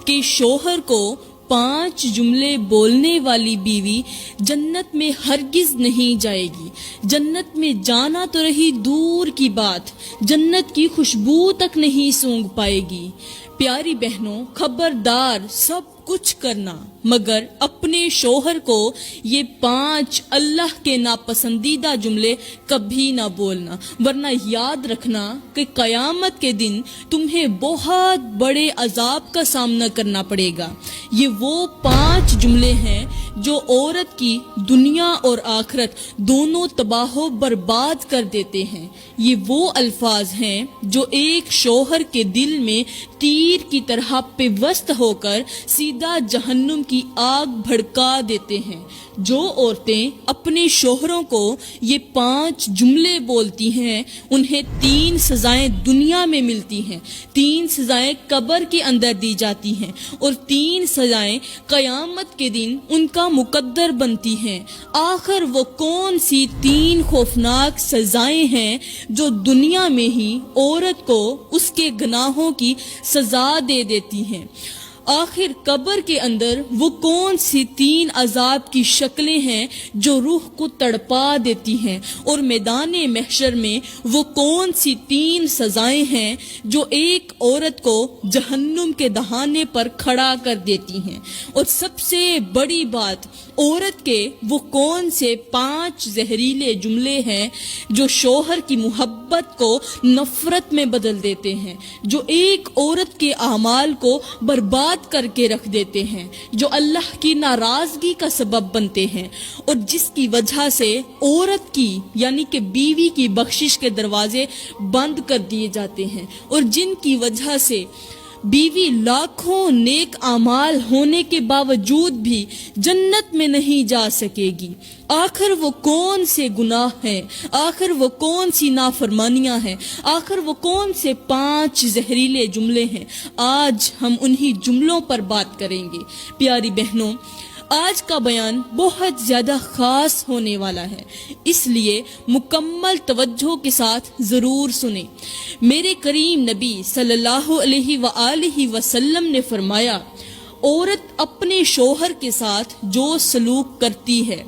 کہ شوہر کو 5 جملے بولنے والی بیوی جنت میں ہرگز نہیں جائے گی۔ جنت میں جانا تو رہی دور کی بات، جنت کی خوشبو تک نہیں سونگھ پائے گی۔ پیاری بہنوں، خبردار، سب کچھ کرنا مگر اپنے شوہر کو یہ 5 اللہ کے ناپسندیدہ جملے کبھی نہ بولنا، ورنہ یاد رکھنا کہ قیامت کے دن تمہیں بہت بڑے عذاب کا سامنا کرنا پڑے گا۔ یہ وہ 5 جملے ہیں جو عورت کی دنیا اور آخرت دونوں تباہ و برباد کر دیتے ہیں۔ یہ وہ الفاظ ہیں جو ایک شوہر کے دل میں تیر کی طرح پیوست ہو کر سیدھا جہنم کی آگ بھڑکا دیتے ہیں۔ جو عورتیں اپنے شوہروں کو یہ 5 جملے بولتی ہیں انہیں 3 سزائیں دنیا میں ملتی ہیں، 3 سزائیں قبر کے اندر دی جاتی ہیں اور 3 سزائیں قیامت کے دن ان کا مقدر بنتی ہیں۔ آخر وہ کون سی 3 خوفناک سزائیں ہیں جو دنیا میں ہی عورت کو اس کے گناہوں کی سزا دے دیتی ہیں؟ آخر قبر کے اندر وہ کون سی 3 عذاب کی شکلیں ہیں جو روح کو تڑپا دیتی ہیں؟ اور میدان محشر میں وہ کون سی 3 سزائیں ہیں جو ایک عورت کو جہنم کے دہانے پر کھڑا کر دیتی ہیں؟ اور سب سے بڑی بات، عورت کے وہ کون سے 5 زہریلے جملے ہیں جو شوہر کی محبت کو نفرت میں بدل دیتے ہیں، جو ایک عورت کے اعمال کو برباد کر کے رکھ دیتے ہیں، جو اللہ کی ناراضگی کا سبب بنتے ہیں، اور جس کی وجہ سے عورت کی یعنی کہ بیوی کی بخشش کے دروازے بند کر دیے جاتے ہیں، اور جن کی وجہ سے بیوی لاکھوں نیک اعمال ہونے کے باوجود بھی جنت میں نہیں جا سکے گی۔ آخر وہ کون سے گناہ ہیں؟ آخر وہ کون سی نافرمانیاں ہیں؟ آخر وہ کون سے 5 زہریلے جملے ہیں؟ آج ہم انہی جملوں پر بات کریں گے۔ پیاری بہنوں، آج کا بیان بہت زیادہ خاص ہونے والا ہے، اس لیے مکمل توجہ کے ساتھ ضرور سنیں۔ میرے کریم نبی صلی اللہ علیہ وآلہ وسلم نے فرمایا، عورت اپنے شوہر کے ساتھ جو سلوک کرتی ہے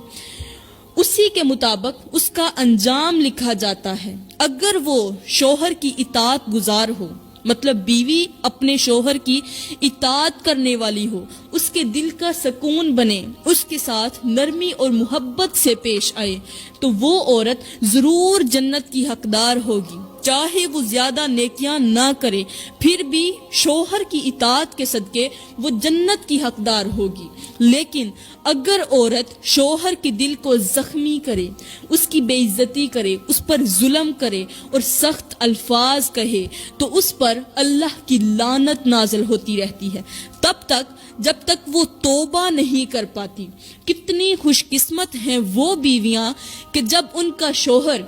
اسی کے مطابق اس کا انجام لکھا جاتا ہے۔ اگر وہ شوہر کی اطاعت گزار ہو، مطلب بیوی اپنے شوہر کی اطاعت کرنے والی ہو، اس کے دل کا سکون بنے، اس کے ساتھ نرمی اور محبت سے پیش آئے، تو وہ عورت ضرور جنت کی حقدار ہوگی۔ چاہے وہ زیادہ نیکیاں نہ کرے، پھر بھی شوہر کی اطاعت کے صدقے وہ جنت کی حقدار ہوگی۔ لیکن اگر عورت شوہر کے دل کو زخمی کرے، اس کی بے عزتی کرے، اس پر ظلم کرے اور سخت الفاظ کہے، تو اس پر اللہ کی لعنت نازل ہوتی رہتی ہے تب تک جب تک وہ توبہ نہیں کر پاتی۔ کتنی خوش قسمت ہیں وہ بیویاں کہ جب ان کا شوہر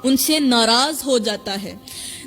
ان سے ناراض ہو جاتا ہے،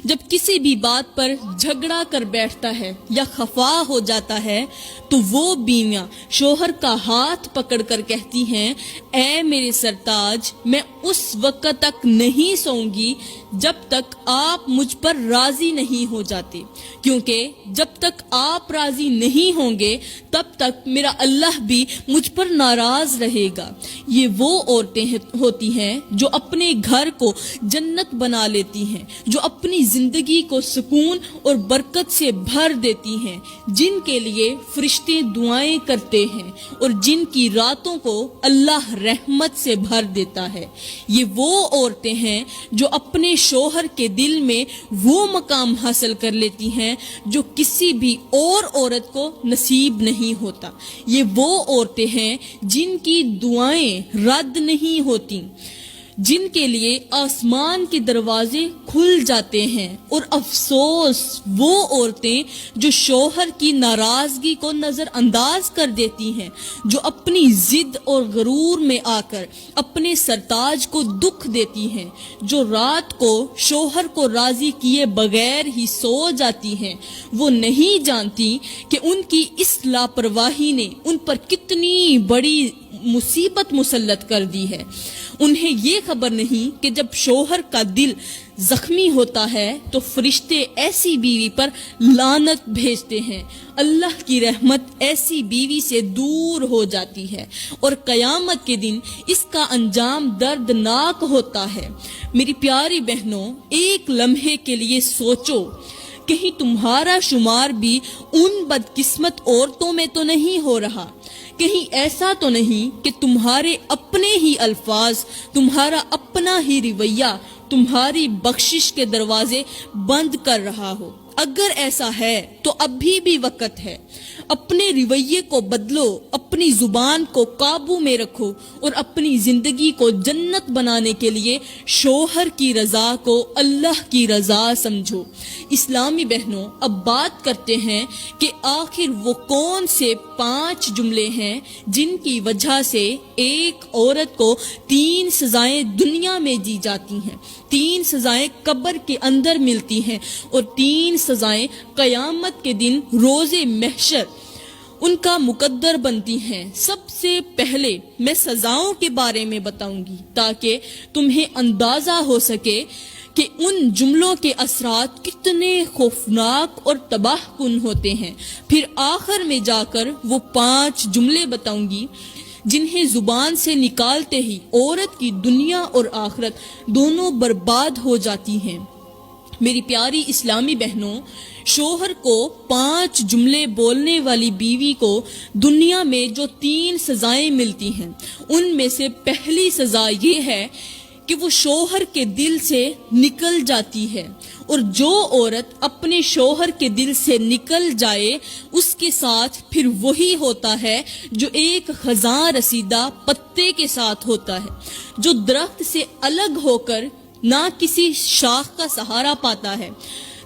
جب کسی بھی بات پر جھگڑا کر بیٹھتا ہے یا خفا ہو جاتا ہے، تو وہ بیویاں شوہر کا ہاتھ پکڑ کر کہتی ہیں، اے میرے سرتاج، میں اس وقت تک نہیں سوؤں گی جب تک آپ مجھ پر راضی نہیں ہو جاتے، کیونکہ جب تک آپ راضی نہیں ہوں گے تب تک میرا اللہ بھی مجھ پر ناراض رہے گا۔ یہ وہ عورتیں ہوتی ہیں جو اپنے گھر کو جنت بنا لیتی ہیں، جو اپنی زندگی کو سکون اور برکت سے بھر دیتی ہیں، جن کے لیے فرشتے دعائیں کرتے ہیں اور جن کی راتوں کو اللہ رحمت سے بھر دیتا ہے۔ یہ وہ عورتیں ہیں جو اپنے شوہر کے دل میں وہ مقام حاصل کر لیتی ہیں جو کسی بھی اور عورت کو نصیب نہیں ہوتا۔ یہ وہ عورتیں ہیں جن کی دعائیں رد نہیں ہوتی، جن کے لیے آسمان کے دروازے کھل جاتے ہیں، اور افسوس وہ عورتیں جو شوہر کی ناراضگی کو نظر انداز کر دیتی ہیں، جو اپنی ضد اور غرور میں آ کر اپنے سرتاج کو دکھ دیتی ہیں، جو رات کو شوہر کو راضی کیے بغیر ہی سو جاتی ہیں۔ وہ نہیں جانتی کہ ان کی اس لاپرواہی نے ان پر کتنی بڑی مصیبت مسلط کر دی ہے۔ انہیں یہ خبر نہیں کہ جب شوہر کا دل زخمی ہوتا ہے تو فرشتے ایسی بیوی پر لعنت بھیجتے ہیں، اللہ کی رحمت ایسی بیوی سے دور ہو جاتی ہے اور قیامت کے دن اس کا انجام دردناک ہوتا ہے۔ میری پیاری بہنوں، ایک لمحے کے لیے سوچو، کہیں تمہارا شمار بھی ان بدقسمت عورتوں میں تو نہیں ہو رہا؟ کہیں ایسا تو نہیں کہ تمہارے اپنے ہی الفاظ، تمہارا اپنا ہی رویہ تمہاری بخشش کے دروازے بند کر رہا ہو؟ اگر ایسا ہے تو ابھی بھی وقت ہے، اپنے رویے کو بدلو، اپنی زبان کو قابو میں رکھو اور اپنی زندگی کو جنت بنانے کے لیے شوہر کی رضا کو اللہ کی رضا سمجھو۔ اسلامی بہنوں، اب بات کرتے ہیں کہ آخر وہ کون سے 5 جملے ہیں جن کی وجہ سے ایک عورت کو 3 سزائیں دنیا میں دی جاتی ہیں، 3 سزائیں قبر کے اندر ملتی ہیں اور 3 سزائیں قیامت کے دن روز محشر ان کا مقدر بنتی ہیں۔ سب سے پہلے میں سزاؤں کے بارے میں بتاؤں گی تاکہ تمہیں اندازہ ہو سکے کہ ان جملوں کے اثرات کتنے خوفناک اور تباہ کن ہوتے ہیں۔ پھر آخر میں جا کر وہ 5 جملے بتاؤں گی جنہیں زبان سے نکالتے ہی عورت کی دنیا اور آخرت دونوں برباد ہو جاتی ہیں۔ میری پیاری اسلامی بہنوں، شوہر کو 5 جملے بولنے والی بیوی کو دنیا میں جو 3 سزائیں ملتی ہیں، ان میں سے پہلی سزا یہ ہے کہ وہ شوہر کے دل سے نکل جاتی ہے، اور جو عورت اپنے شوہر کے دل سے نکل جائے اس کے ساتھ پھر وہی ہوتا ہے جو ایک خزاں رسیدہ پتے کے ساتھ ہوتا ہے، جو درخت سے الگ ہو کر نہ کسی شاخ کا سہارا پاتا ہے،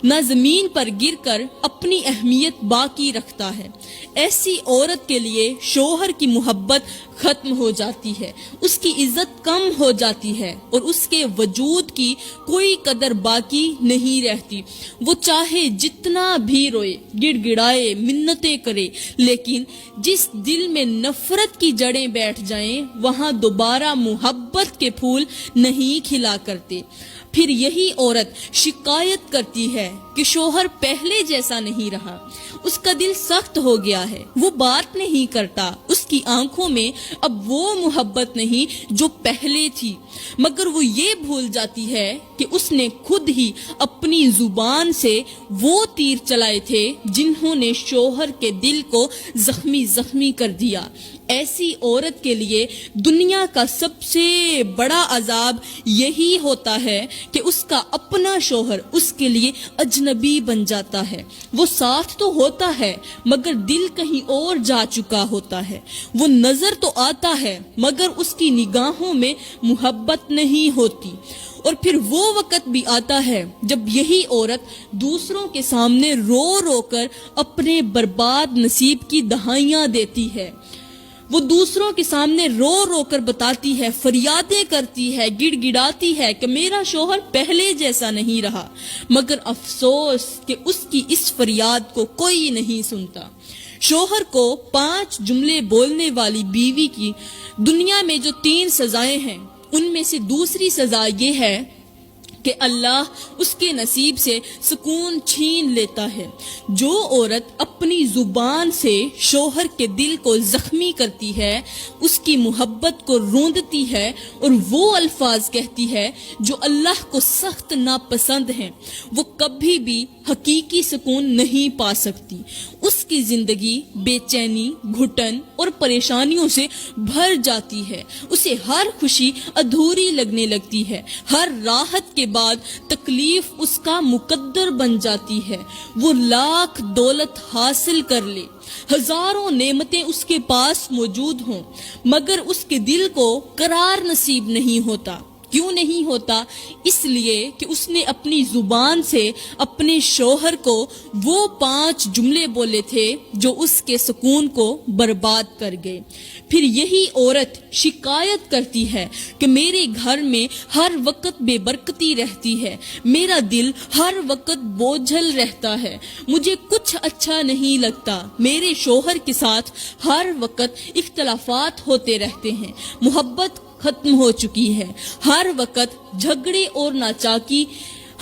نہ زمین پر گر کر اپنی اہمیت باقی رکھتا ہے۔ ایسی عورت کے لیے شوہر کی محبت ختم ہو جاتی ہے، اس کی عزت کم ہو جاتی ہے اور اس کے وجود کی کوئی قدر باقی نہیں رہتی۔ وہ چاہے جتنا بھی روئے، گڑ گڑائے، منتیں کرے، لیکن جس دل میں نفرت کی جڑیں بیٹھ جائیں وہاں دوبارہ محبت کے پھول نہیں کھلا کرتے۔ پھر یہی عورت شکایت کرتی ہے کہ شوہر پہلے جیسا نہیں رہا، اس کا دل سخت ہو گیا ہے، وہ بات نہیں کرتا، اس کی آنکھوں میں اب وہ محبت نہیں جو پہلے تھی، مگر وہ یہ بھول جاتی ہے کہ اس نے خود ہی اپنی زبان سے وہ تیر چلائے تھے جنہوں نے شوہر کے دل کو زخمی کر دیا۔ ایسی عورت کے لیے دنیا کا سب سے بڑا عذاب یہی ہوتا ہے کہ اس کا اپنا شوہر اس کے لیے اجنبی بن جاتا ہے۔ وہ ساتھ تو ہوتا ہے مگر دل کہیں اور جا چکا ہوتا ہے، وہ نظر تو آتا ہے مگر اس کی نگاہوں میں محبت نہیں ہوتی۔ اور پھر وہ وقت بھی آتا ہے جب یہی عورت دوسروں کے سامنے رو رو کر اپنے برباد نصیب کی دہائیاں دیتی ہے، وہ دوسروں کے سامنے رو رو کر بتاتی ہے، فریادیں کرتی ہے، گڑ گڑاتی ہے کہ میرا شوہر پہلے جیسا نہیں رہا، مگر افسوس کہ اس کی اس فریاد کو کوئی نہیں سنتا۔ شوہر کو 5 جملے بولنے والی بیوی کی دنیا میں جو 3 سزائیں ہیں، ان میں سے دوسری سزا یہ ہے کہ اللہ اس کے نصیب سے سکون چھین لیتا ہے۔ جو عورت اپنی زبان سے شوہر کے دل کو زخمی کرتی ہے، اس کی محبت کو روندتی ہے اور وہ الفاظ کہتی ہے جو اللہ کو سخت ناپسند ہیں، وہ کبھی بھی حقیقی سکون نہیں پا سکتی۔ اس کی زندگی بے چینی، گھٹن اور پریشانیوں سے بھر جاتی ہے، اسے ہر خوشی ادھوری لگنے لگتی ہے، ہر راحت کے بعد تکلیف اس کا مقدر بن جاتی ہے۔ وہ لاکھ دولت حاصل کر لے، ہزاروں نعمتیں اس کے پاس موجود ہوں، مگر اس کے دل کو قرار نصیب نہیں ہوتا، کیوں نہیں ہوتا؟ اس لیے کہ اس نے اپنی زبان سے اپنے شوہر کو وہ 5 جملے بولے تھے جو اس کے سکون کو برباد کر گئے۔ پھر یہی عورت شکایت کرتی ہے کہ میرے گھر میں ہر وقت بے برکتی رہتی ہے، میرا دل ہر وقت بوجھل رہتا ہے، مجھے کچھ اچھا نہیں لگتا، میرے شوہر کے ساتھ ہر وقت اختلافات ہوتے رہتے ہیں، محبت ختم ہو چکی ہے، ہر وقت جھگڑے اور ناچاکی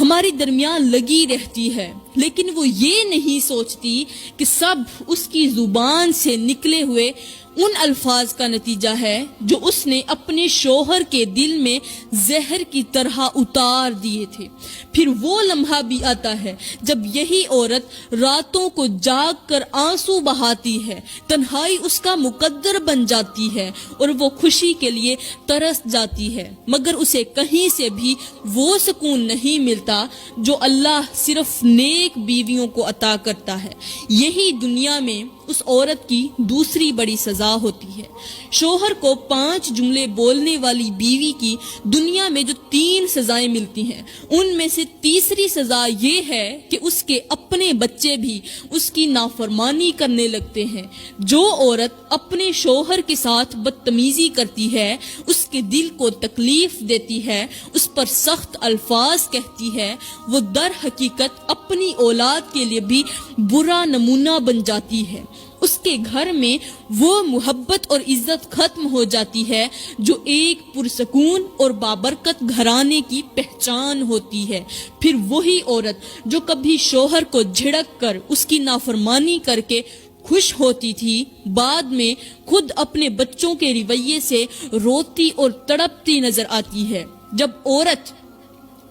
ہمارے درمیان لگی رہتی ہے۔ لیکن وہ یہ نہیں سوچتی کہ سب اس کی زبان سے نکلے ہوئے ان الفاظ کا نتیجہ ہے جو اس نے اپنے شوہر کے دل میں زہر کی طرح اتار دیے تھے۔ پھر وہ لمحہ بھی آتا ہے جب یہی عورت راتوں کو جاگ کر آنسو بہاتی ہے، تنہائی اس کا مقدر بن جاتی ہے اور وہ خوشی کے لیے ترس جاتی ہے، مگر اسے کہیں سے بھی وہ سکون نہیں ملتا جو اللہ صرف نیک بیویوں کو عطا کرتا ہے۔ یہی دنیا میں اس عورت کی دوسری بڑی سزا ہوتی ہے۔ شوہر کو 5 جملے بولنے والی بیوی کی دنیا میں جو 3 سزائیں ملتی ہیں، ان میں سے تیسری سزا یہ ہے کہ اس کے اپنے بچے بھی اس کی نافرمانی کرنے لگتے ہیں۔ جو عورت اپنے شوہر کے ساتھ بدتمیزی کرتی ہے، اس کے دل کو تکلیف دیتی ہے، اس پر سخت الفاظ کہتی ہے، وہ در حقیقت اپنی اولاد کے لیے بھی برا نمونہ بن جاتی ہے۔ اس کے گھر میں وہ محبت اور عزت ختم ہو جاتی ہے جو ایک پرسکون اور بابرکت گھرانے کی پہچان ہوتی ہے۔ پھر وہی عورت جو کبھی شوہر کو جھڑک کر اس کی نافرمانی کر کے خوش ہوتی تھی، بعد میں خود اپنے بچوں کے رویے سے روتی اور تڑپتی نظر آتی ہے۔ جب عورت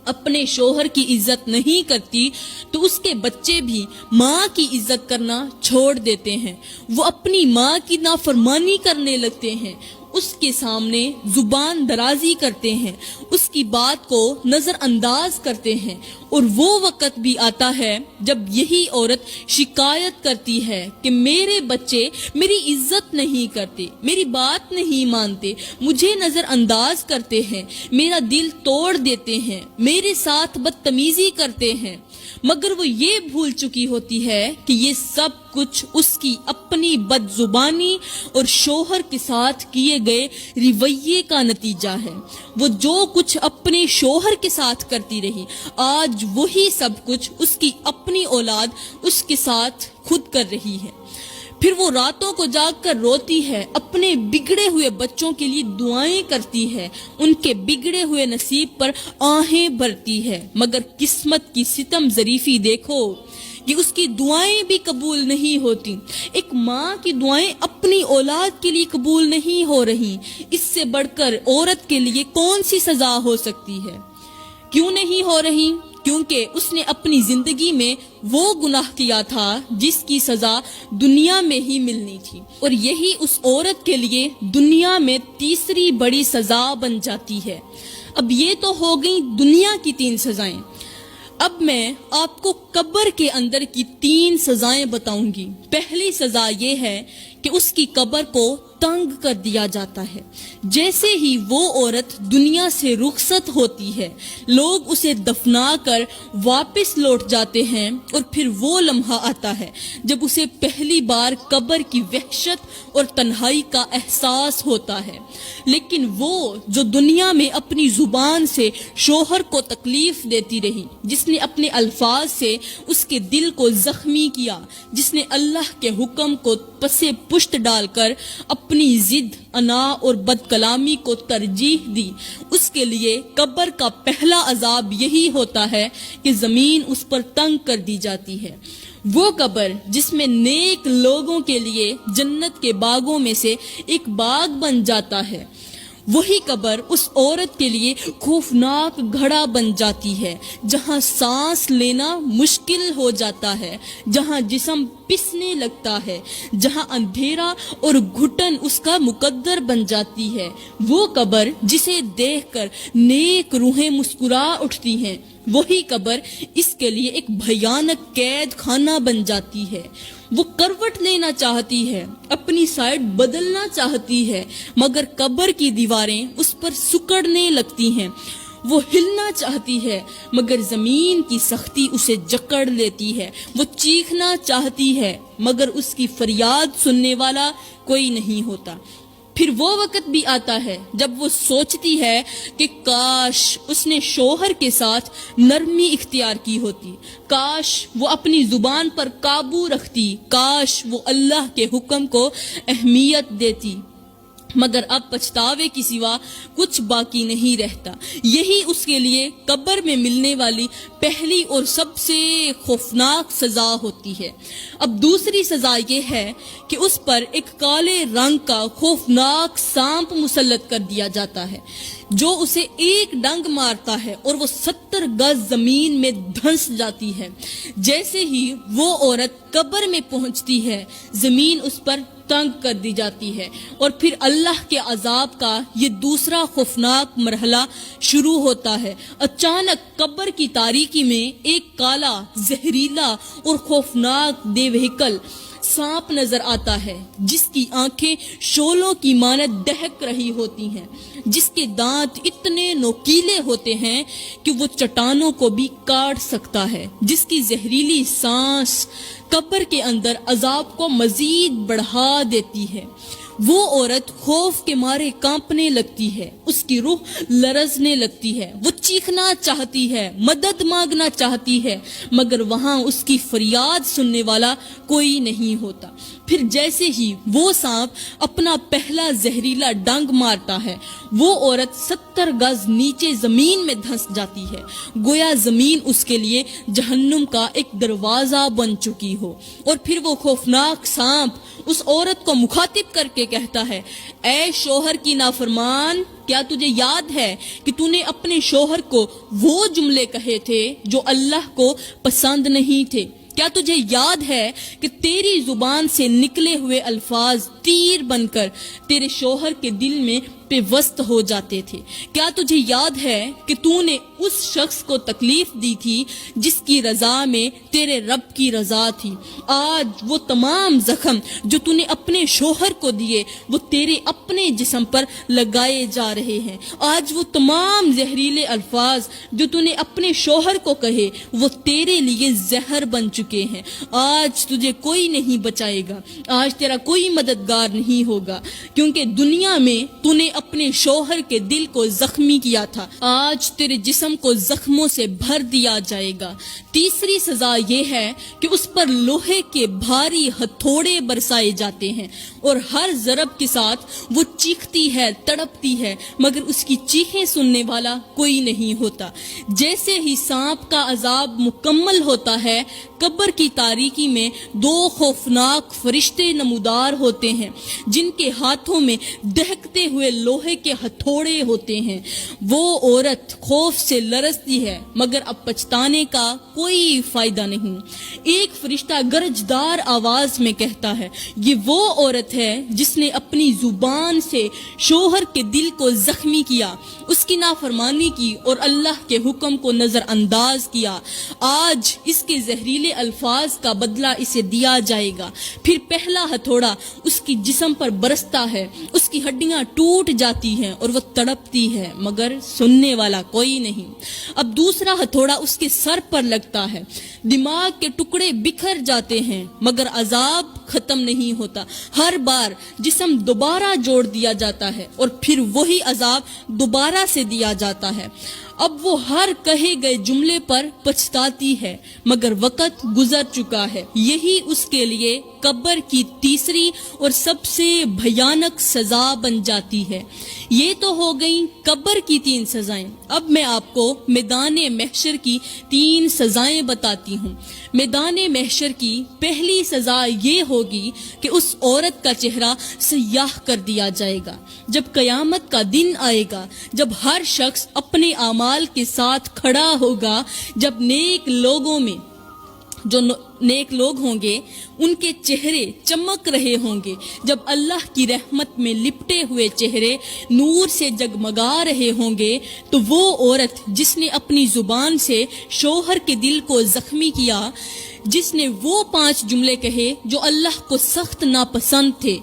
اپنے شوہر کی عزت نہیں کرتی تو اس کے بچے بھی ماں کی عزت کرنا چھوڑ دیتے ہیں، وہ اپنی ماں کی نافرمانی کرنے لگتے ہیں، اس کے سامنے زبان درازی کرتے ہیں، اس کی بات کو نظر انداز کرتے ہیں، اور وہ وقت بھی آتا ہے جب یہی عورت شکایت کرتی ہے کہ میرے بچے میری عزت نہیں کرتے، میری بات نہیں مانتے، مجھے نظر انداز کرتے ہیں، میرا دل توڑ دیتے ہیں، میرے ساتھ بدتمیزی کرتے ہیں، مگر وہ یہ بھول چکی ہوتی ہے کہ یہ سب کچھ اس کی اپنی بد زبانی اور شوہر کے ساتھ کیے گئے رویے کا نتیجہ ہے۔ وہ جو کچھ اپنے شوہر کے ساتھ کرتی رہی، آج وہی سب کچھ اس کی اپنی اولاد اس کے ساتھ خود کر رہی ہے۔ پھر وہ راتوں کو جاگ کر روتی ہے، اپنے بگڑے ہوئے بچوں کے لیے دعائیں کرتی ہے، ان کے بگڑے ہوئے نصیب پر آہیں بھرتی ہے، مگر قسمت کی ستم ظریفی دیکھو کہ اس کی دعائیں بھی قبول نہیں ہوتی۔ ایک ماں کی دعائیں اپنی اولاد کے لیے قبول نہیں ہو رہی، اس سے بڑھ کر عورت کے لیے کون سی سزا ہو سکتی ہے؟ کیوں نہیں ہو رہی؟ کیونکہ اس نے اپنی زندگی میں وہ گناہ کیا تھا جس کی سزا دنیا میں ہی ملنی تھی، اور یہی اس عورت کے لیے دنیا میں تیسری بڑی سزا بن جاتی ہے۔ اب یہ تو ہو گئی دنیا کی 3 سزائیں، اب میں آپ کو قبر کے اندر کی 3 سزائیں بتاؤں گی۔ پہلی سزا یہ ہے کہ اس کی قبر کو تنگ کر دیا جاتا ہے۔ جیسے ہی وہ عورت دنیا سے رخصت ہوتی ہے، لوگ اسے دفنا کر واپس لوٹ جاتے ہیں، اور پھر وہ لمحہ آتا ہے جب اسے پہلی بار قبر کی وحشت اور تنہائی کا احساس ہوتا ہے۔ لیکن وہ جو دنیا میں اپنی زبان سے شوہر کو تکلیف دیتی رہی، جس نے اپنے الفاظ سے اس کے دل کو زخمی کیا، جس نے اللہ کے حکم کو پسے پشت ڈال کر اپنی ضد، انا اور بد کلامی کو ترجیح دی، اس کے لیے قبر کا پہلا عذاب یہی ہوتا ہے کہ زمین اس پر تنگ کر دی جاتی ہے۔ وہ قبر جس میں نیک لوگوں کے لیے جنت کے باغوں میں سے ایک باغ بن جاتا ہے، وہی قبر اس عورت کے لیے خوفناک گھڑا بن جاتی ہے، جہاں سانس لینا مشکل ہو جاتا ہے، جہاں جسم پسنے لگتا ہے، جہاں اندھیرا اور گھٹن اس کا مقدر بن جاتی ہے۔ وہ قبر جسے دیکھ کر نیک روحیں مسکرا اٹھتی ہیں، وہی قبر اس کے لیے ایک بھیانک قید خانہ بن جاتی ہے۔ وہ کروٹ لینا چاہتی ہے، اپنی سائڈ بدلنا چاہتی ہے، مگر قبر کی دیواریں اس پر سکڑنے لگتی ہیں۔ وہ ہلنا چاہتی ہے مگر زمین کی سختی اسے جکڑ لیتی ہے۔ وہ چیخنا چاہتی ہے مگر اس کی فریاد سننے والا کوئی نہیں ہوتا۔ پھر وہ وقت بھی آتا ہے جب وہ سوچتی ہے کہ کاش اس نے شوہر کے ساتھ نرمی اختیار کی ہوتی، کاش وہ اپنی زبان پر قابو رکھتی، کاش وہ اللہ کے حکم کو اہمیت دیتی، مگر اب پچھتاوے کی سوا کچھ باقی نہیں رہتا۔ یہی اس کے لیے قبر میں ملنے والی پہلی اور سب سے خوفناک سزا ہوتی ہے۔ اب دوسری سزا یہ ہے کہ اس پر ایک کالے رنگ کا خوفناک سانپ مسلط کر دیا جاتا ہے جو اسے ایک ڈنگ مارتا ہے اور وہ 70 گز زمین میں دھنس جاتی ہے۔ جیسے ہی وہ عورت قبر میں پہنچتی ہے، زمین اس پر تنگ کر دی جاتی ہے اور پھر اللہ کے عذاب کا یہ دوسرا خوفناک مرحلہ شروع ہوتا ہے۔ اچانک قبر کی تاریکی میں ایک کالا، زہریلا اور خوفناک بے وہکل سانپ نظر آتا ہے جس کی آنکھیں شعلوں کی مانند دہک رہی ہوتی ہیں، جس کے دانت اتنے نوکیلے ہوتے ہیں کہ وہ چٹانوں کو بھی کاٹ سکتا ہے، جس کی زہریلی سانس قبر کے اندر عذاب کو مزید بڑھا دیتی ہے۔ وہ عورت خوف کے مارے کانپنے لگتی ہے، اس کی روح لرزنے لگتی ہے، وہ چیخنا چاہتی ہے، مدد مانگنا چاہتی ہے، مگر وہاں اس کی فریاد سننے والا کوئی نہیں ہوتا۔ پھر جیسے ہی وہ سانپ اپنا پہلا زہریلا ڈنگ مارتا ہے، وہ عورت 70 گز نیچے زمین میں دھنس جاتی ہے، گویا زمین اس کے لیے جہنم کا ایک دروازہ بن چکی ہو۔ اور پھر وہ خوفناک سانپ اس عورت کو مخاطب کر کے کہتا ہے، اے شوہر کی نافرمان، کیا تجھے یاد ہے کہ تو نے اپنے شوہر کو وہ جملے کہے تھے جو اللہ کو پسند نہیں تھے؟ کیا تجھے یاد ہے کہ تیری زبان سے نکلے ہوئے الفاظ تیر بن کر تیرے شوہر کے دل میں پیوست ہو جاتے تھے؟ کیا تجھے یاد ہے کہ تو نے اس شخص کو تکلیف دی تھی جس کی رضا میں تیرے رب کی رضا تھی؟ آج وہ تمام زخم جو تو نے اپنے شوہر کو دیے وہ تیرے اپنے جسم پر لگائے جا رہے ہیں۔ آج وہ تمام زہریلے الفاظ جو تو نے اپنے شوہر کو کہے وہ تیرے لیے زہر بن چکے ہیں۔ آج تجھے کوئی نہیں بچائے گا، آج تیرا کوئی مددگار نہیں ہوگا، کیونکہ دنیا میں تو نے اپنے شوہر کے دل کو زخمی کیا تھا، آج تیرے جسم کو زخموں سے بھر دیا جائے گا۔ تیسری سزا یہ ہے کہ اس پر لوہے کے بھاری ہتھوڑے برسائے جاتے ہیں اور ہر ضرب کے ساتھ وہ چیختی ہے، تڑپتی ہے، مگر اس کی چیخیں سننے والا کوئی نہیں ہوتا۔ جیسے ہی سانپ کا عذاب مکمل ہوتا ہے، قبر کی تاریکی میں 2 خوفناک فرشتے نمودار ہوتے ہیں جن کے ہاتھوں میں دہکتے ہوئے لوہے کے ہتھوڑے ہوتے ہیں۔ وہ عورت خوف سے لرزتی ہے مگر اب پچھتانے کا کوئی فائدہ نہیں۔ ایک فرشتہ گرجدار آواز میں کہتا ہے، یہ وہ عورت ہے جس نے اپنی زبان سے شوہر کے دل کو زخمی کیا، اس کی نافرمانی کی اور اللہ کے حکم کو نظر انداز کیا۔ آج اس کے زہریلے الفاظ کا بدلہ اسے دیا جائے گا۔ پھر پہلا ہتھوڑا اس کی جسم پر برستا ہے، اس کی ہڈیاں ٹوٹ جاتی ہیں اور وہ تڑپتی ہے مگر سننے والا کوئی نہیں۔ اب دوسرا ہتھوڑا اس کے سر پر لگتا ہے، دماغ کے ٹکڑے بکھر جاتے ہیں مگر عذاب ختم نہیں ہوتا۔ ہر بار جسم دوبارہ جوڑ دیا جاتا ہے اور پھر وہی عذاب دوبارہ سے دیا جاتا ہے۔ اب وہ ہر کہے گئے جملے پر پچھتاتی ہے مگر وقت گزر چکا ہے۔ یہی اس کے لیے قبر کی تیسری اور سب سے بھیانک سزا بن جاتی ہے۔ یہ تو ہو گئیں قبر کی 3 سزائیں۔ اب میں آپ کو میدان محشر کی 3 سزائیں بتاتی ہوں۔ میدان محشر کی پہلی سزا یہ ہوگی کہ اس عورت کا چہرہ سیاہ کر دیا جائے گا۔ جب قیامت کا دن آئے گا، جب ہر شخص اپنے اعمال کے ساتھ کھڑا ہوگا، جب نیک لوگوں میں جو نیک لوگ ہوں گے ان کے چہرے چمک رہے ہوں گے، جب اللہ کی رحمت میں لپٹے ہوئے چہرے نور سے جگمگا رہے ہوں گے، تو وہ عورت جس نے اپنی زبان سے شوہر کے دل کو زخمی کیا، جس نے وہ 5 جملے کہے جو اللہ کو سخت ناپسند تھے،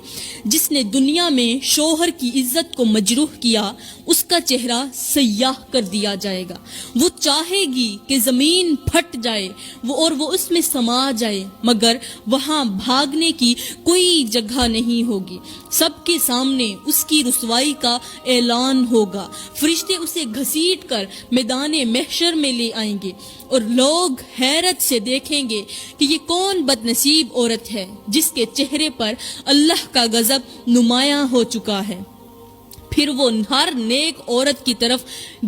جس نے دنیا میں شوہر کی عزت کو مجروح کیا، اس کا چہرہ سیاہ کر دیا جائے گا۔ وہ چاہے گی کہ زمین پھٹ جائے وہ اس میں سما جائے، مگر وہاں بھاگنے کی کوئی جگہ نہیں ہوگی۔ سب کے سامنے اس کی رسوائی کا اعلان ہوگا، فرشتے اسے گھسیٹ کر میدان محشر میں لے آئیں گے، اور لوگ حیرت سے دیکھیں گے کہ یہ کون بد نصیب عورت ہے جس کے چہرے پر اللہ کا غضب نمایاں ہو چکا ہے۔ پھر وہ ہر نیک عورت کی طرف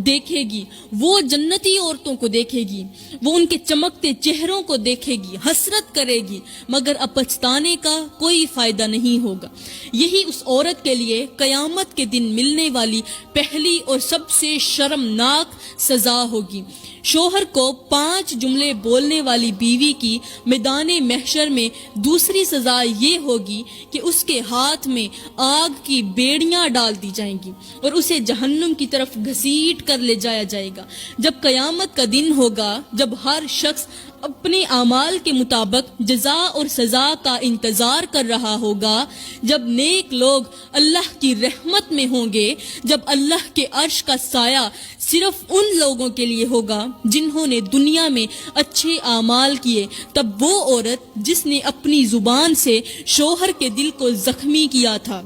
دیکھے گی، وہ جنتی عورتوں کو دیکھے گی، وہ ان کے چمکتے چہروں کو دیکھے گی، حسرت کرے گی، مگر اب پچھتانے کا کوئی فائدہ نہیں ہوگا۔ یہی اس عورت کے لیے قیامت کے دن ملنے والی پہلی اور سب سے شرمناک سزا ہوگی۔ شوہر کو 5 جملے بولنے والی بیوی کی میدان محشر میں دوسری سزا یہ ہوگی کہ اس کے ہاتھ میں آگ کی بیڑیاں ڈال دی جائیں گی اور اسے جہنم کی طرف گھسیٹ کر لے جایا جائے گا۔ جب قیامت کا دن ہوگا، جب ہر شخص اپنے اعمال کے مطابق جزا اور سزا کا انتظار کر رہا ہوگا، جب نیک لوگ اللہ کی رحمت میں ہوں گے، جب اللہ کے عرش کا سایہ صرف ان لوگوں کے لیے ہوگا جنہوں نے دنیا میں اچھے اعمال کیے، تب وہ عورت جس نے اپنی زبان سے شوہر کے دل کو زخمی کیا تھا،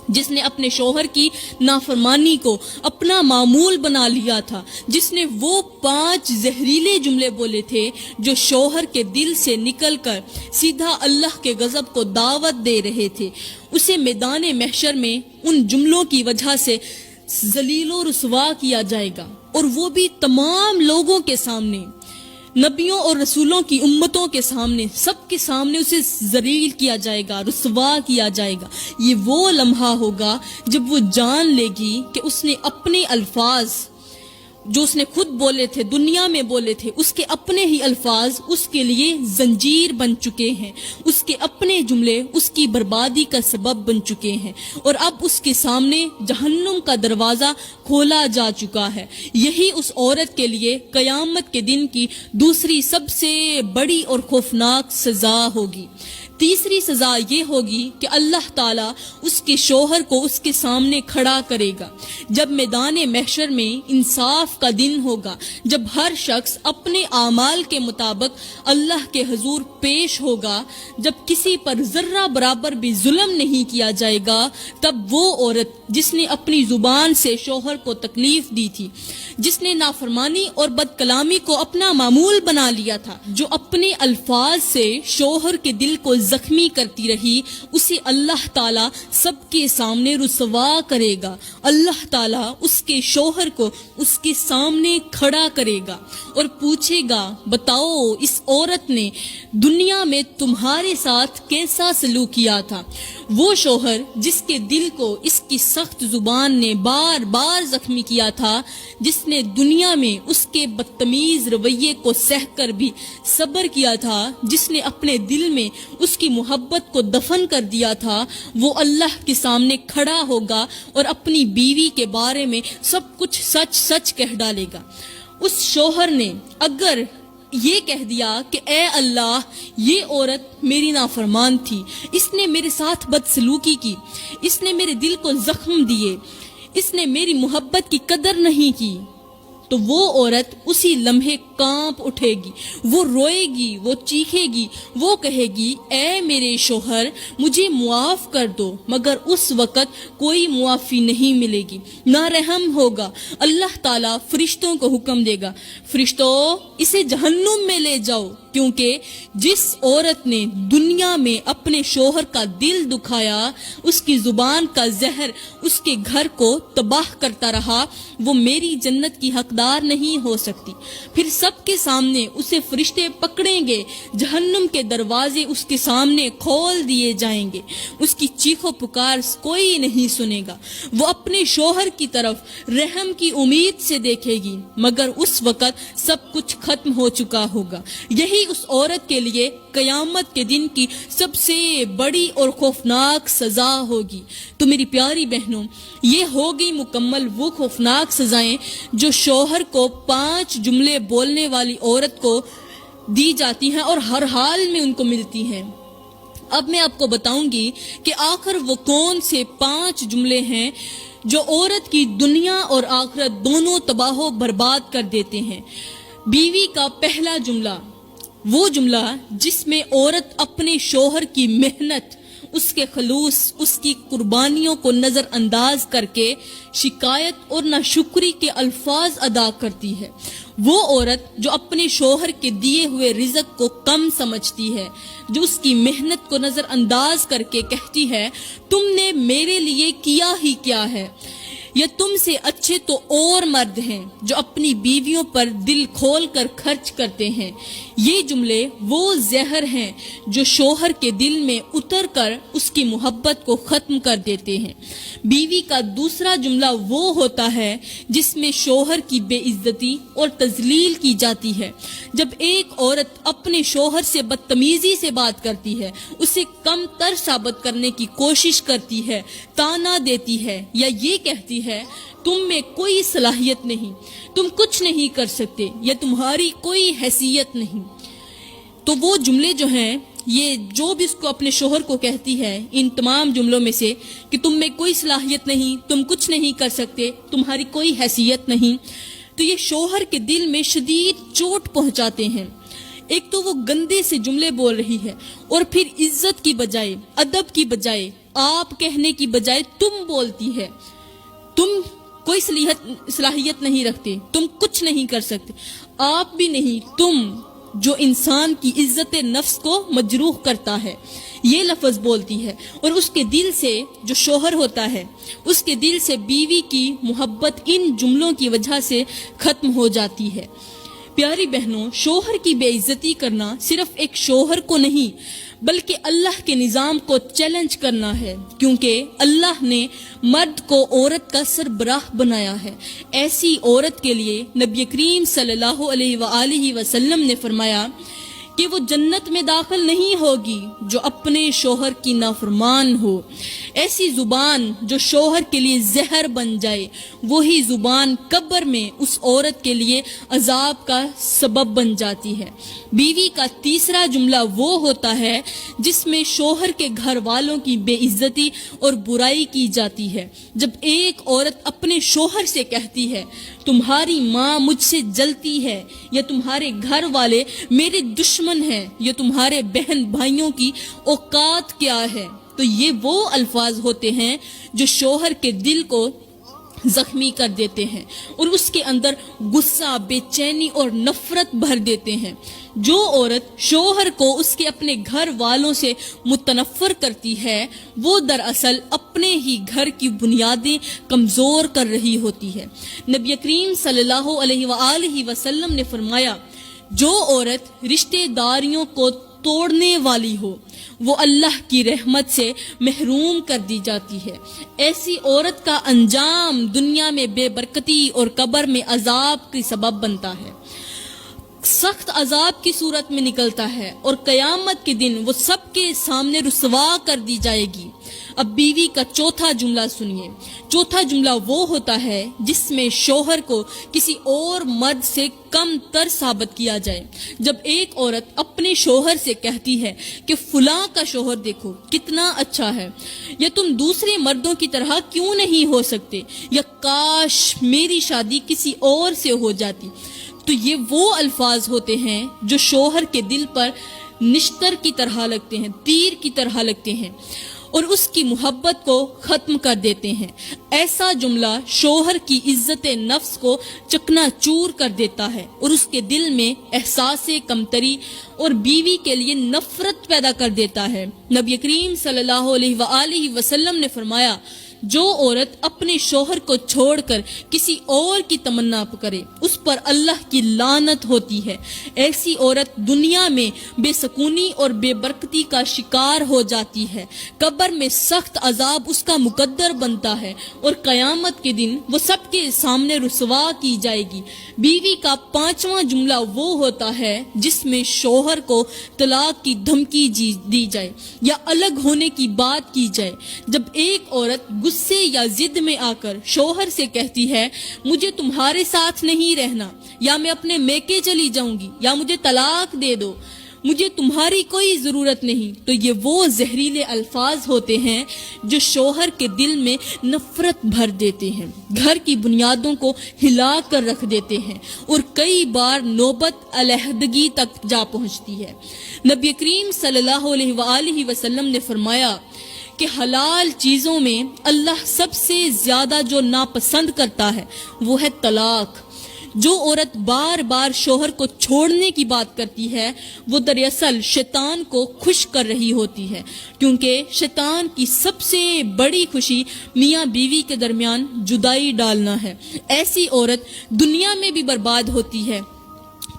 جس نے اپنے شوہر کی نافرمانی کو اپنا معمول بنا لیا تھا، جس نے وہ 5 زہریلے جملے بولے تھے جو شوہر کے دل سے نکل کر سیدھا اللہ کے غضب کو دعوت دے رہے تھے، اسے میدان محشر میں ان جملوں کی وجہ سے ذلیل و رسوا کیا جائے گا، اور وہ بھی تمام لوگوں کے سامنے، نبیوں اور رسولوں کی امتوں کے سامنے، سب کے سامنے اسے ذلیل کیا جائے گا، رسوا کیا جائے گا۔ یہ وہ لمحہ ہوگا جب وہ جان لے گی کہ اس نے اپنے الفاظ جو اس نے خود بولے تھے، دنیا میں بولے تھے، اس کے اپنے ہی الفاظ اس کے لیے زنجیر بن چکے ہیں، اس کے اپنے جملے اس کی بربادی کا سبب بن چکے ہیں، اور اب اس کے سامنے جہنم کا دروازہ کھولا جا چکا ہے۔ یہی اس عورت کے لیے قیامت کے دن کی دوسری سب سے بڑی اور خوفناک سزا ہوگی۔ تیسری سزا یہ ہوگی کہ اللہ تعالیٰ اس کے شوہر کو اس کے سامنے کھڑا کرے گا، جب میدان محشر میں انصاف کا دن ہوگا، جب ہر شخص اپنے اعمال کے مطابق اللہ کے حضور پیش ہوگا، جب کسی پر ذرہ برابر بھی ظلم نہیں کیا جائے گا، تب وہ عورت جس نے اپنی زبان سے شوہر کو تکلیف دی تھی، جس نے نافرمانی اور بد کلامی کو اپنا معمول بنا لیا تھا، جو اپنے الفاظ سے شوہر کے دل کو زخمی کرتی رہی، اسے اللہ تعالیٰ سب کے سامنے رسوا کرے گا۔ اللہ تعالیٰ اس کے شوہر کو اس کے سامنے کھڑا کرے گا اور پوچھے گا، بتاؤ اس عورت نے دنیا میں تمہارے ساتھ کیسا سلوک کیا تھا؟ وہ شوہر جس کے دل کو اس کی سخت زبان نے بار بار زخمی کیا تھا، جس نے دنیا میں اس کے بدتمیز رویے کو سہ کر بھی صبر کیا تھا، جس نے اپنے دل میں اس کی محبت کو دفن کر دیا تھا، وہ اللہ کے سامنے کھڑا ہوگا اور اپنی بیوی کے بارے میں سب کچھ سچ سچ کہہ ڈالے گا۔ اس شوہر نے اگر یہ کہہ دیا کہ اے اللہ، یہ عورت میری نافرمان تھی، اس نے میرے ساتھ بدسلوکی کی، اس نے میرے دل کو زخم دیے، اس نے میری محبت کی قدر نہیں کی، تو وہ عورت اسی لمحے کانپ اٹھے گی، وہ روئے گی، وہ چیخے گی، وہ کہے گی، اے میرے شوہر مجھے معاف کر دو، مگر اس وقت کوئی معافی نہیں ملے گی، نہ رحم ہوگا۔ اللہ تعالیٰ فرشتوں کو حکم دے گا، فرشتوں اسے جہنم میں لے جاؤ، کیونکہ جس عورت نے دنیا میں اپنے شوہر کا دل دکھایا، اس کی زبان کا زہر اس کے گھر کو تباہ کرتا رہا، وہ میری جنت کی حقدار نہیں ہو سکتی۔ پھر سب کے سامنے اسے فرشتے پکڑیں گے، جہنم کے دروازے اس کے سامنے کھول دیے جائیں گے، اس کی چیخ و پکار کوئی نہیں سنے گا، وہ اپنے شوہر کی طرف رحم کی امید سے دیکھے گی، مگر اس وقت سب کچھ ختم ہو چکا ہوگا۔ یہی یہی اس عورت کے لیے قیامت کے دن کی سب سے بڑی اور خوفناک سزا ہوگی۔ تو میری پیاری بہنوں، یہ ہوگی مکمل وہ خوفناک سزائیں جو شوہر کو 5 جملے بولنے والی عورت کو دی جاتی ہیں اور ہر حال میں ان کو ملتی ہیں۔ اب میں آپ کو بتاؤں گی کہ آخر وہ کون سے 5 جملے ہیں جو عورت کی دنیا اور آخرت دونوں تباہ و برباد کر دیتے ہیں۔ بیوی کا پہلا جملہ، وہ جملہ جس میں عورت اپنے شوہر کی محنت، اس کے خلوص، اس کی قربانیوں کو نظر انداز کر کے شکایت اور ناشکری کے الفاظ ادا کرتی ہے۔ وہ عورت جو اپنے شوہر کے دیے ہوئے رزق کو کم سمجھتی ہے، جو اس کی محنت کو نظر انداز کر کے کہتی ہے تم نے میرے لیے کیا ہی کیا ہے، یا تم سے اچھے تو اور مرد ہیں، جو اپنی بیویوں پر دل کھول کر خرچ کرتے ہیں۔ یہ جملے وہ زہر ہیں جو شوہر کے دل میں اتر کر اس کی محبت کو ختم کر دیتے ہیں۔ بیوی کا دوسرا جملہ وہ ہوتا ہے جس میں شوہر کی بے عزتی اور تذلیل کی جاتی ہے۔ جب ایک عورت اپنے شوہر سے بدتمیزی سے بات کرتی ہے، اسے کم تر ثابت کرنے کی کوشش کرتی ہے، تانا دیتی ہے، یا یہ کہتی ہے تم میں کوئی صلاحیت نہیں، تم کچھ نہیں کر سکتے، یا تمہاری کوئی حیثیت نہیں، تو وہ جملے جو ہیں، یہ جو بھی اس کو اپنے شوہر کو کہتی ہے، ان تمام جملوں میں سے کہ تم میں کوئی صلاحیت نہیں، تم کچھ نہیں کر سکتے، تمہاری کوئی حیثیت نہیں، تو یہ شوہر کے دل میں شدید چوٹ پہنچاتے ہیں۔ ایک تو وہ گندے سے جملے بول رہی ہے، اور پھر عزت کی بجائے، ادب کی بجائے، آپ کہنے کی بجائے تم بولتی ہے، تم کوئی صلاحیت نہیں رکھتے، تم کچھ نہیں کر سکتے، آپ بھی نہیں، تم، جو انسان کی عزت نفس کو مجروح کرتا ہے، یہ لفظ بولتی ہے، اور اس کے دل سے، جو شوہر ہوتا ہے، اس کے دل سے بیوی کی محبت ان جملوں کی وجہ سے ختم ہو جاتی ہے۔ پیاری بہنوں، شوہر کی بے عزتی کرنا صرف ایک شوہر کو نہیں بلکہ اللہ کے نظام کو چیلنج کرنا ہے، کیونکہ اللہ نے مرد کو عورت کا سربراہ بنایا ہے۔ ایسی عورت کے لیے نبی کریم صلی اللہ علیہ وآلہ وسلم نے فرمایا کہ وہ جنت میں داخل نہیں ہوگی جو اپنے شوہر کی نافرمان ہو۔ ایسی زبان جو شوہر کے لیے زہر بن جائے، وہی زبان قبر میں اس عورت کے لیے عذاب کا سبب بن جاتی ہے۔ بیوی کا تیسرا جملہ وہ ہوتا ہے جس میں شوہر کے گھر والوں کی بے عزتی اور برائی کی جاتی ہے۔ جب ایک عورت اپنے شوہر سے کہتی ہے تمہاری ماں مجھ سے جلتی ہے، یا تمہارے گھر والے میرے دشمن ہیں، یا تمہارے بہن بھائیوں کی اوقات کیا ہے، تو یہ وہ الفاظ ہوتے ہیں جو شوہر کے دل کو زخمی کر دیتے ہیں اور اس کے اندر غصہ، بے چینی اور نفرت بھر دیتے ہیں۔ جو عورت شوہر کو اس کے اپنے گھر والوں سے متنفر کرتی ہے، وہ دراصل اپنے ہی گھر کی بنیادیں کمزور کر رہی ہوتی ہے۔ نبی کریم صلی اللہ علیہ وآلہ وسلم نے فرمایا، جو عورت رشتہ داریوں کو توڑنے والی ہو وہ اللہ کی رحمت سے محروم کر دی جاتی ہے۔ ایسی عورت کا انجام دنیا میں بے برکتی اور قبر میں عذاب کی سبب بنتا ہے، سخت عذاب کی صورت میں نکلتا ہے، اور قیامت کے دن وہ سب کے سامنے رسوا کر دی جائے گی۔ اب بیوی کا چوتھا جملہ سنیے۔ چوتھا جملہ وہ ہوتا ہے جس میں شوہر کو کسی اور مرد سے کم تر ثابت کیا جائے۔ جب ایک عورت اپنے شوہر سے کہتی ہے کہ فلاں کا شوہر دیکھو کتنا اچھا ہے، یا تم دوسرے مردوں کی طرح کیوں نہیں ہو سکتے، یا کاش میری شادی کسی اور سے ہو جاتی، تو یہ وہ الفاظ ہوتے ہیں جو شوہر کے دل پر نشتر کی طرح لگتے ہیں، تیر کی طرح لگتے ہیں، اور اس کی محبت کو ختم کر دیتے ہیں۔ ایسا جملہ شوہر کی عزت نفس کو چکنا چور کر دیتا ہے اور اس کے دل میں احساس کمتری اور بیوی کے لیے نفرت پیدا کر دیتا ہے۔ نبی کریم صلی اللہ علیہ وآلہ وسلم نے فرمایا، جو عورت اپنے شوہر کو چھوڑ کر کسی اور کی تمنا کرے اس پر اللہ کی لعنت ہوتی ہے۔ ایسی عورت دنیا میں بے سکونی اور بے برکتی کا شکار ہو جاتی ہے، قبر میں سخت عذاب اس کا مقدر بنتا ہے اور قیامت کے دن وہ سب کے سامنے رسوا کی جائے گی۔ بیوی کا 5واں جملہ وہ ہوتا ہے جس میں شوہر کو طلاق کی دھمکی دی جائے یا الگ ہونے کی بات کی جائے۔ جب ایک عورت غصے یا ضد میں آ کر شوہر سے کہتی ہے مجھے تمہارے ساتھ نہیں رہنا، یا میں اپنے میکے چلی جاؤں گی، یا مجھے طلاق دے دو، مجھے تمہاری کوئی ضرورت نہیں، تو یہ وہ زہریلے الفاظ ہوتے ہیں جو شوہر کے دل میں نفرت بھر دیتے ہیں، گھر کی بنیادوں کو ہلا کر رکھ دیتے ہیں اور کئی بار نوبت علیحدگی تک جا پہنچتی ہے۔ نبی کریم صلی اللہ علیہ وآلہ وسلم نے فرمایا کہ حلال چیزوں میں اللہ سب سے زیادہ جو ناپسند کرتا ہے وہ ہے طلاق۔ جو عورت بار بار شوہر کو چھوڑنے کی بات کرتی ہے وہ دراصل شیطان کو خوش کر رہی ہوتی ہے، کیونکہ شیطان کی سب سے بڑی خوشی میاں بیوی کے درمیان جدائی ڈالنا ہے۔ ایسی عورت دنیا میں بھی برباد ہوتی ہے،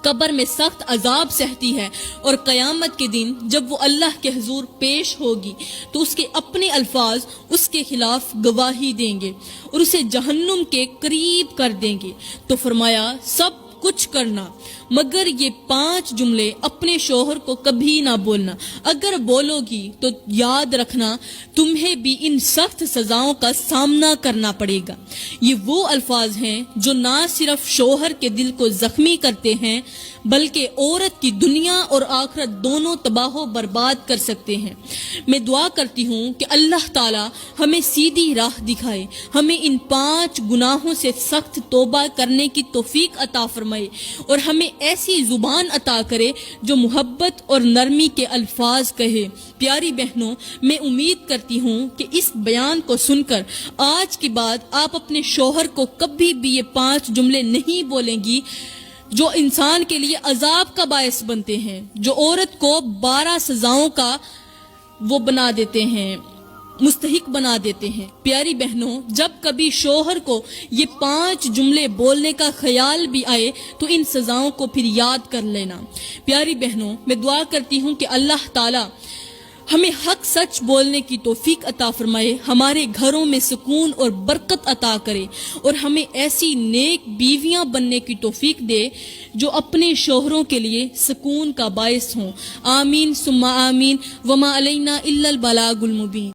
قبر میں سخت عذاب سہتی ہے، اور قیامت کے دن جب وہ اللہ کے حضور پیش ہوگی تو اس کے اپنے الفاظ اس کے خلاف گواہی دیں گے اور اسے جہنم کے قریب کر دیں گے۔ تو فرمایا سب کچھ کرنا مگر یہ 5 جملے اپنے شوہر کو کبھی نہ بولنا، اگر بولو گی تو یاد رکھنا تمہیں بھی ان سخت سزاؤں کا سامنا کرنا پڑے گا۔ یہ وہ الفاظ ہیں جو نہ صرف شوہر کے دل کو زخمی کرتے ہیں بلکہ عورت کی دنیا اور آخرت دونوں تباہ و برباد کر سکتے ہیں۔ میں دعا کرتی ہوں کہ اللہ تعالی ہمیں سیدھی راہ دکھائے، ہمیں ان 5 گناہوں سے سخت توبہ کرنے کی توفیق عطا فرمائے اور ہمیں ایسی زبان عطا کرے جو محبت اور نرمی کے الفاظ کہے۔ پیاری بہنوں، میں امید کرتی ہوں کہ اس بیان کو سن کر آج کے بعد آپ اپنے شوہر کو کبھی بھی یہ 5 جملے نہیں بولیں گی جو انسان کے لیے عذاب کا باعث بنتے ہیں، جو عورت کو 12 سزاؤں کا وہ بنا دیتے ہیں، مستحق بنا دیتے ہیں۔ پیاری بہنوں، جب کبھی شوہر کو یہ 5 جملے بولنے کا خیال بھی آئے تو ان سزاؤں کو پھر یاد کر لینا۔ پیاری بہنوں، میں دعا کرتی ہوں کہ اللہ تعالی ہمیں حق سچ بولنے کی توفیق عطا فرمائے، ہمارے گھروں میں سکون اور برکت عطا کرے اور ہمیں ایسی نیک بیویاں بننے کی توفیق دے جو اپنے شوہروں کے لیے سکون کا باعث ہوں۔ آمین ثم آمین، وما علینا الا البلاغ المبین۔